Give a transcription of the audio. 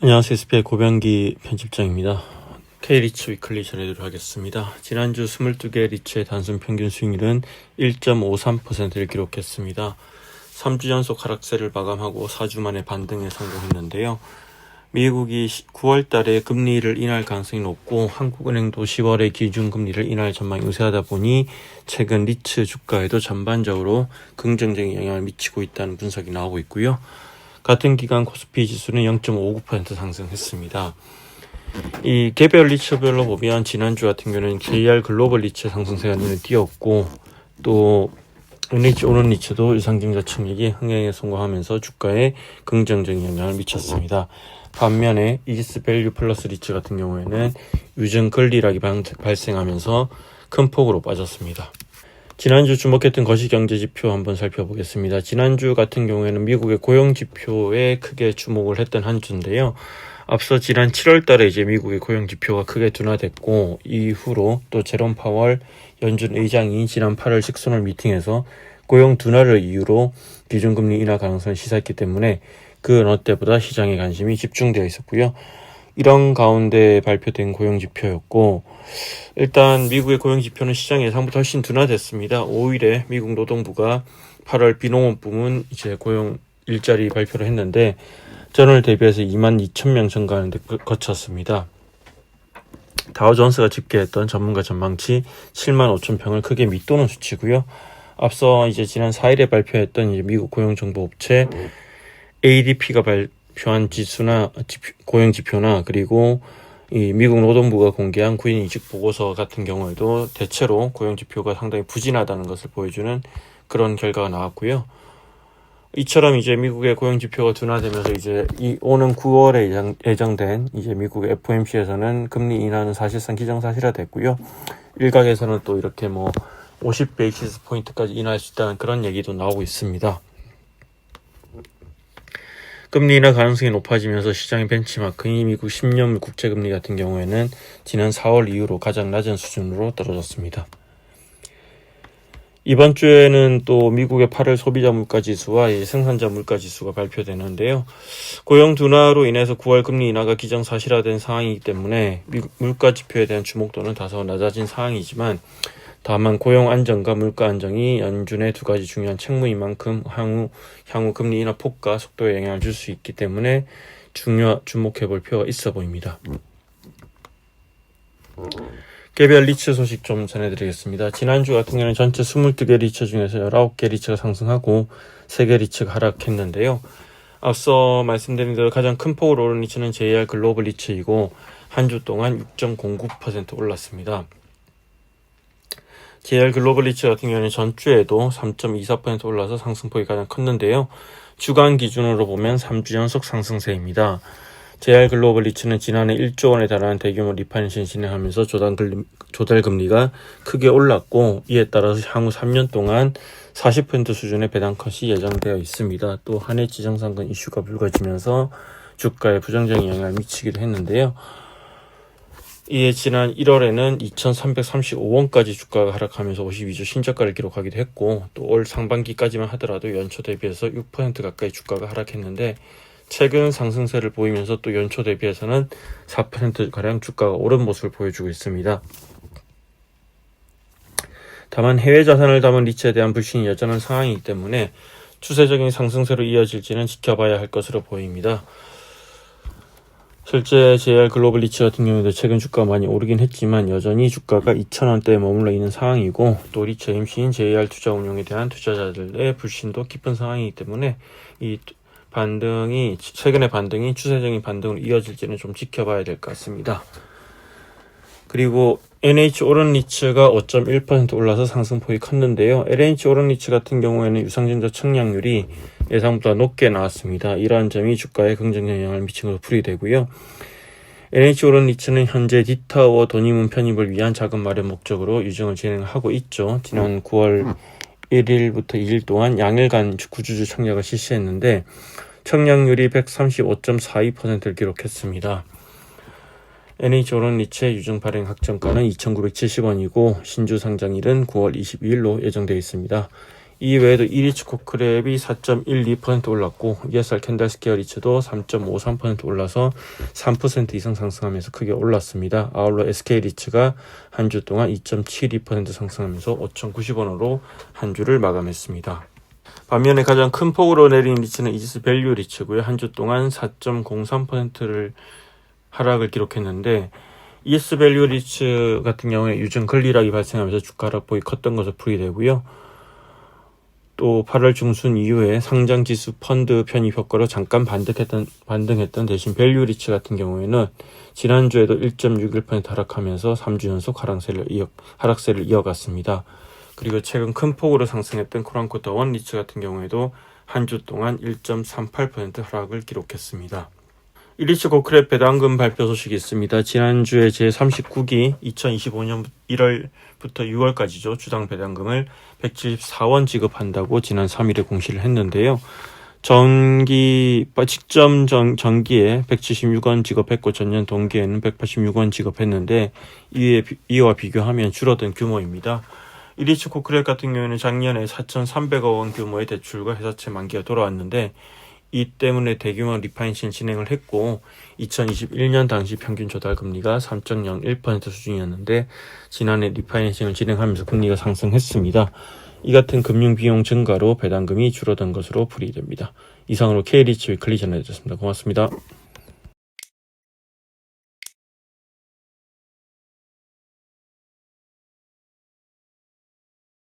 안녕하세요. SBI 고병기 편집장입니다. K리츠 위클리 전해드리도록 하겠습니다. 지난주 22개 리츠의 단순 평균 수익률은 1.53%를 기록했습니다. 3주 연속 하락세를 마감하고 4주 만에 반등에 성공했는데요. 미국이 9월 달에 금리를 인할 가능성이 높고 한국은행도 10월에 기준금리를 인할 전망이 우세하다 보니 최근 리츠 주가에도 전반적으로 긍정적인 영향을 미치고 있다는 분석이 나오고 있고요. 같은 기간 코스피 지수는 0.59% 상승했습니다. 이 개별 리츠별로 보면 지난주 같은 경우는 JR 글로벌 리츠 상승세가 눈에 띄었고 또 NH 오른 리츠도 유상증자 측량이 흥행에 성공하면서 주가에 긍정적인 영향을 미쳤습니다. 반면에 이지스 밸류 플러스 리츠 같은 경우에는 유증 권리락이 발생하면서 큰 폭으로 빠졌습니다. 지난주 주목했던 거시경제지표 한번 살펴보겠습니다. 지난주 같은 경우에는 미국의 고용지표에 크게 주목을 했던 한 주인데요. 앞서 지난 7월 달에 이제 미국의 고용지표가 크게 둔화됐고 이후로 또 제롬 파월 연준 의장이 지난 8월 식스널 미팅에서 고용 둔화를 이유로 기준금리 인하 가능성을 시사했기 때문에 그 어느 때보다 시장의 관심이 집중되어 있었고요. 이런 가운데 발표된 고용지표였고 일단 미국의 고용지표는 시장 예상보다 훨씬 둔화됐습니다. 5일에 미국 노동부가 8월 비농업 부문 이제 고용 일자리 발표를 했는데 전월 대비해서 22,000명 증가하는 데 거쳤습니다. 다우존스가 집계했던 전문가 전망치 75,000평을 크게 밑도는 수치고요. 앞서 이제 지난 4일에 발표했던 이제 미국 고용정보업체 ADP가 발표한 지수나 고용지표나 그리고 이 미국 노동부가 공개한 구인 이직 보고서 같은 경우에도 대체로 고용지표가 상당히 부진하다는 것을 보여주는 그런 결과가 나왔고요. 이처럼 이제 미국의 고용지표가 둔화되면서 이제 오는 9월에 예정된 이제 미국 FOMC에서는 금리 인하는 사실상 기정사실화됐고요. 일각에서는 또 이렇게 50베이시스 포인트까지 인하할 수 있다는 그런 얘기도 나오고 있습니다. 금리 인하 가능성이 높아지면서 시장의 벤치마크인 미국 10년 국채금리 같은 경우에는 지난 4월 이후로 가장 낮은 수준으로 떨어졌습니다. 이번 주에는 또 미국의 8월 소비자 물가지수와 생산자 물가지수가 발표되는데요. 고용 둔화로 인해서 9월 금리 인하가 기정사실화된 상황이기 때문에 미국 물가지표에 대한 주목도는 다소 낮아진 상황이지만 다만 고용 안정과 물가 안정이 연준의 두 가지 중요한 책무인 만큼 향후 금리 인하 폭과 속도에 영향을 줄 수 있기 때문에 주목해 볼 필요가 있어 보입니다. 개별 리츠 소식 좀 전해드리겠습니다. 지난주 같은 경우는 전체 22개 리츠 중에서 19개 리츠가 상승하고 3개 리츠가 하락했는데요. 앞서 말씀드린 대로 가장 큰 폭으로 오른 리츠는 JR 글로벌 리츠이고 한 주 동안 6.09% 올랐습니다. JR 글로벌 리츠 같은 경우는 전주에도 3.24% 올라서 상승폭이 가장 컸는데요. 주간 기준으로 보면 3주 연속 상승세입니다. JR 글로벌 리츠는 지난해 1조 원에 달하는 대규모 리파이낸싱을 진행하면서 조달금리가 크게 올랐고 이에 따라서 향후 3년 동안 40% 수준의 배당컷이 예정되어 있습니다. 또 한해 지정상권 이슈가 불거지면서 주가에 부정적인 영향을 미치기도 했는데요. 이에 지난 1월에는 2,335원까지 주가가 하락하면서 52주 신저가를 기록하기도 했고 또 올 상반기까지만 하더라도 연초 대비해서 6% 가까이 주가가 하락했는데 최근 상승세를 보이면서 또 연초 대비해서는 4%가량 주가가 오른 모습을 보여주고 있습니다. 다만 해외 자산을 담은 리츠에 대한 불신이 여전한 상황이기 때문에 추세적인 상승세로 이어질지는 지켜봐야 할 것으로 보입니다. 실제 JR 글로벌 리츠 같은 경우에도 최근 주가가 많이 오르긴 했지만 여전히 주가가 2,000원대에 머물러 있는 상황이고 또 리츠 MC인 JR 투자운용에 대한 투자자들의 불신도 깊은 상황이기 때문에 이 최근의 반등이 추세적인 반등으로 이어질지는 좀 지켜봐야 될 것 같습니다. 그리고 NH 오른 리츠가 5.1% 올라서 상승폭이 컸는데요. LH 오른 리츠 같은 경우에는 유상증자 청량률이 예상보다 높게 나왔습니다. 이러한 점이 주가에 긍정적 영향을 미친 것으로 풀이되고요. NH 오른 리츠는 현재 D타워 돈이문 편입을 위한 자금 마련 목적으로 유증을 진행하고 있죠. 지난 9월 1일부터 2일 동안 양일간 구주주 청약을 실시했는데 청약률이 135.42%를 기록했습니다. NH 오른 리츠의 유증 발행 확정가는 2,970원이고 신주 상장일은 9월 22일로 예정되어 있습니다. 이외에도 이리츠 코크랩이 4.12% 올랐고 ESR 캔달스퀘어 리츠도 3.53% 올라서 3% 이상 상승하면서 크게 올랐습니다. 아울러 SK 리츠가 한 주 동안 2.72% 상승하면서 5,090원으로 한 주를 마감했습니다. 반면에 가장 큰 폭으로 내린 리츠는 이지스 밸류 리츠고요. 한 주 동안 4.03%를 하락을 기록했는데 ES 밸류 리츠 같은 경우에 유증 권리락이 발생하면서 주가 하락폭이 컸던 것으로 풀이되고요. 또 8월 중순 이후에 상장 지수 펀드 편입 효과로 잠깐 반등했던 대신 밸류 리츠 같은 경우에는 지난주에도 1.61% 하락하면서 3주 연속 하락세를 이어갔습니다. 그리고 최근 큰 폭으로 상승했던 코란코타 원 리츠 같은 경우에도 한 주 동안 1.38% 하락을 기록했습니다. 이리츠 코크랩 배당금 발표 소식이 있습니다. 지난주에 제39기 2025년 1월부터 6월까지죠. 주당 배당금을 174원 지급한다고 지난 3일에 공시를 했는데요. 직전 전기에 176원 지급했고 전년 동기에는 186원 지급했는데 이와 비교하면 줄어든 규모입니다. 이리츠 코크랩 같은 경우에는 작년에 4,300억 원 규모의 대출과 회사채 만기가 돌아왔는데 이 때문에 대규모 리파이낸싱을 진행을 했고 2021년 당시 평균 조달 금리가 3.01% 수준이었는데 지난해 리파이낸싱을 진행하면서 금리가 상승했습니다. 이 같은 금융 비용 증가로 배당금이 줄어든 것으로 풀이됩니다. 이상으로 K리츠 위클리 전해드렸습니다. 고맙습니다.